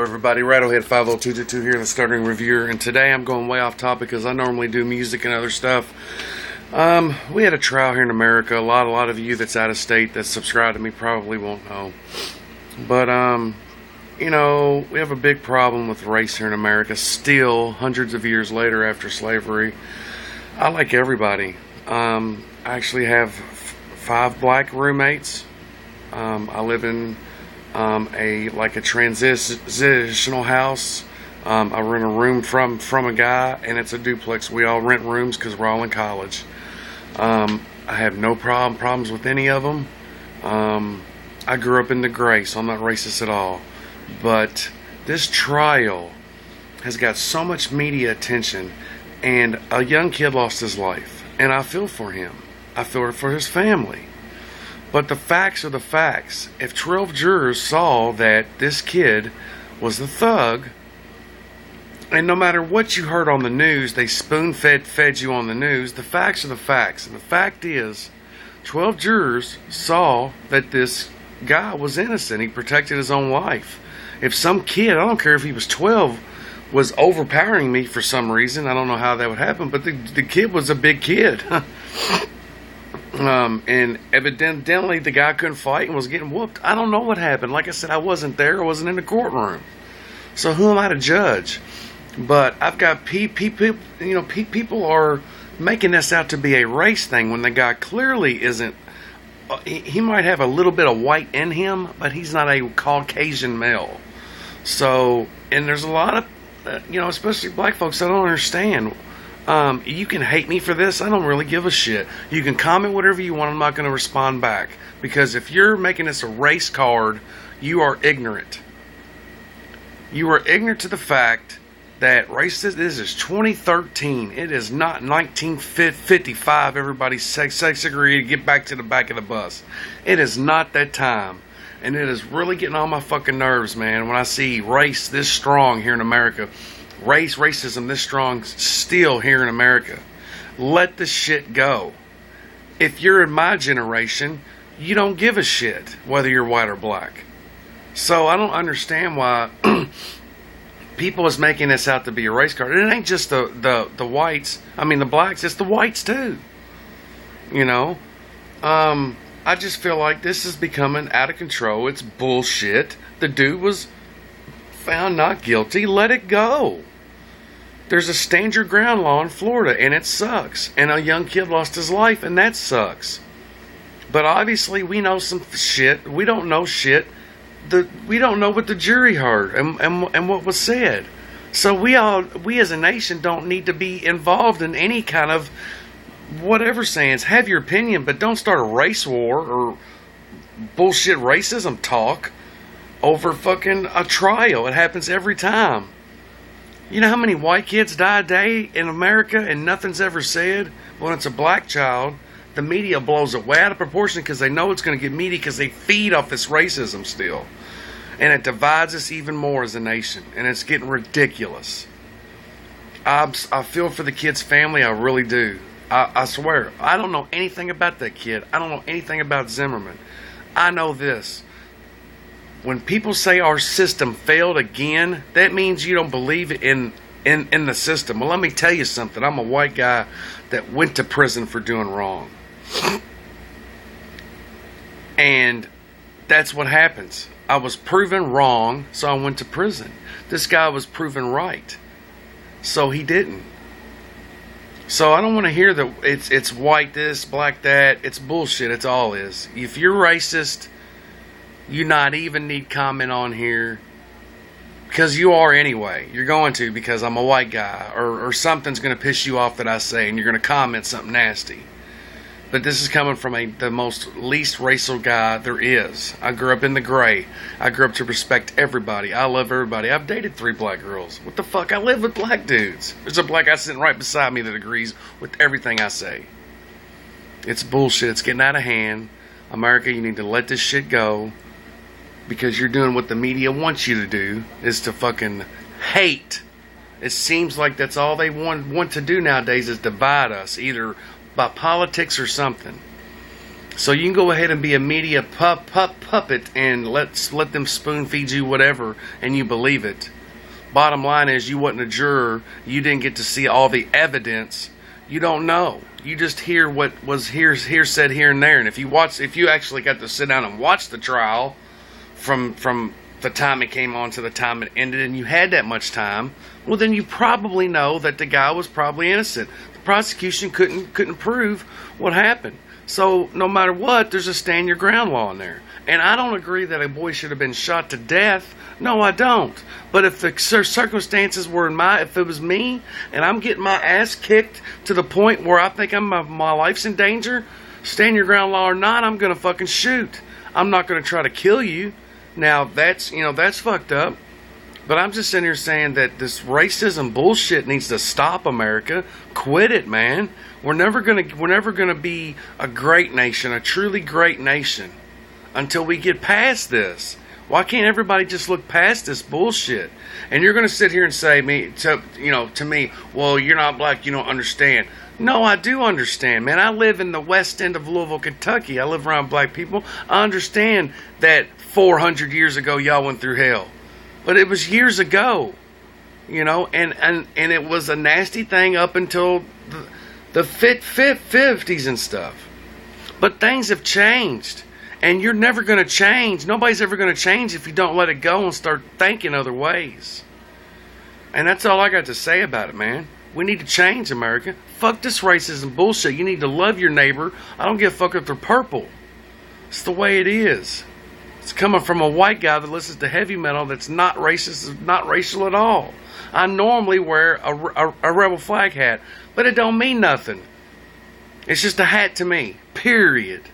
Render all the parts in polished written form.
Everybody, Rattlehead 50222 here, the Stuttering Reviewer, and today I'm going way off topic because I normally do music and other stuff. We had a trial here in America. A lot of you that's out of state that subscribe to me probably won't know, but you know, we have a big problem with race here in America still, hundreds of years later after slavery. I like everybody. I actually have 5 black roommates. I live in a transitional house. I rent a room from a guy, and it's a duplex. We all rent rooms because we're all in college. I have no problems with any of them. I grew up in the gray, so I'm not racist at all. But this trial has got so much media attention, and a young kid lost his life, and I feel for him. I feel for his family. But the facts are the facts. If 12 jurors saw that this kid was the thug, and no matter what you heard on the news, they spoon-fed you on the news, the facts are the facts. And the fact is, 12 jurors saw that this guy was innocent. He protected his own life. If some kid, I don't care if he was 12, was overpowering me for some reason, I don't know how that would happen, but the kid was a big kid. And evidently the guy couldn't fight and was getting whooped. I don't know what happened. Like I said, I wasn't there. I wasn't in the courtroom. So who am I to judge? But I've got people are making this out to be a race thing when the guy clearly isn't. He might have a little bit of white in him, but he's not a Caucasian male. So, and there's a lot of, especially black folks, I don't understand. You can hate me for this. I don't really give a shit. You can comment whatever you want. I'm not going to respond back. Because if you're making this a race card, you are ignorant. You are ignorant to the fact that this is 2013. It is not 1955. Everybody's segregated to get back to the back of the bus. It is not that time. And it is really getting on my fucking nerves, man, when I see race this strong here in America. Racism this strong still here in America. Let the shit go. If you're in my generation, you don't give a shit whether you're white or black. So I don't understand why people is making this out to be a race card. And it ain't just the whites. I mean the blacks, it's the whites too. I just feel like this is becoming out of control. It's bullshit. The dude was found not guilty. Let it go. There's a stand your ground law in Florida, and it sucks. And a young kid lost his life, and that sucks. But obviously, we know some shit. We don't know shit. We don't know what the jury heard and what was said. So we as a nation don't need to be involved in any kind of whatever sayings. Have your opinion, but don't start a race war or bullshit racism talk over fucking a trial. It happens every time. You know how many white kids die a day in America and nothing's ever said? When it's a black child, the media blows it way out of proportion because they know it's going to get media because they feed off this racism still. And it divides us even more as a nation. And it's getting ridiculous. I feel for the kid's family, I really do. I swear, I don't know anything about that kid. I don't know anything about Zimmerman. I know this. When people say our system failed again, that means you don't believe in the system. Well, let me tell you something. I'm a white guy that went to prison for doing wrong. And that's what happens. I was proven wrong, so I went to prison. This guy was proven right, so he didn't. So I don't want to hear that it's white this, black that. It's bullshit. It's all is. If you're racist, you not even need comment on here. Because you are anyway. You're going to because I'm a white guy. Or something's going to piss you off that I say. And you're going to comment something nasty. But this is coming from the most least racial guy there is. I grew up in the gray. I grew up to respect everybody. I love everybody. I've dated 3 black girls. What the fuck? I live with black dudes. There's a black guy sitting right beside me that agrees with everything I say. It's bullshit. It's getting out of hand. America, you need to let this shit go. Because you're doing what the media wants you to do. Is to fucking hate. It seems like that's all they want to do nowadays is divide us. Either by politics or something. So you can go ahead and be a media puppet and let them spoon feed you whatever and you believe it. Bottom line is, you wasn't a juror. You didn't get to see all the evidence. You don't know. You just hear what was here said here and there. And if you actually got to sit down and watch the trial from the time it came on to the time it ended, and you had that much time, well, then you probably know that the guy was probably innocent. The prosecution couldn't prove what happened. So no matter what, there's a stand your ground law in there. And I don't agree that a boy should have been shot to death. No, I don't. But if the circumstances were if it was me, and I'm getting my ass kicked to the point where I think my life's in danger, stand your ground law or not, I'm gonna fucking shoot. I'm not gonna try to kill you. Now that's fucked up. But I'm just sitting here saying that this racism bullshit needs to stop, America. Quit it, man. We're never gonna be a great nation, a truly great nation, until we get past this. Why can't everybody just look past this bullshit? And you're gonna sit here and say to me, well, you're not black, you don't understand. No, I do understand, man. I live in the west end of Louisville, Kentucky. I live around black people. I understand that 400 years ago y'all went through hell. But it was years ago, and it was a nasty thing up until the 50s and stuff. But things have changed, and you're never going to change. Nobody's ever going to change if you don't let it go and start thinking other ways. And that's all I got to say about it, man. We need to change, America. Fuck this racism bullshit. You need to love your neighbor. I don't give a fuck if they're purple. It's the way it is. It's coming from a white guy that listens to heavy metal that's not racist, not racial at all. I normally wear a rebel flag hat, but it don't mean nothing. It's just a hat to me, period.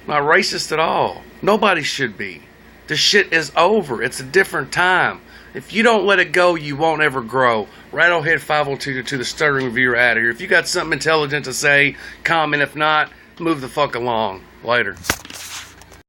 Not racist at all. Nobody should be. The shit is over. It's a different time. If you don't let it go, you won't ever grow. Rattlehead 502 the Stuttering Reviewer out of here. If you got something intelligent to say, comment. If not, move the fuck along. Later.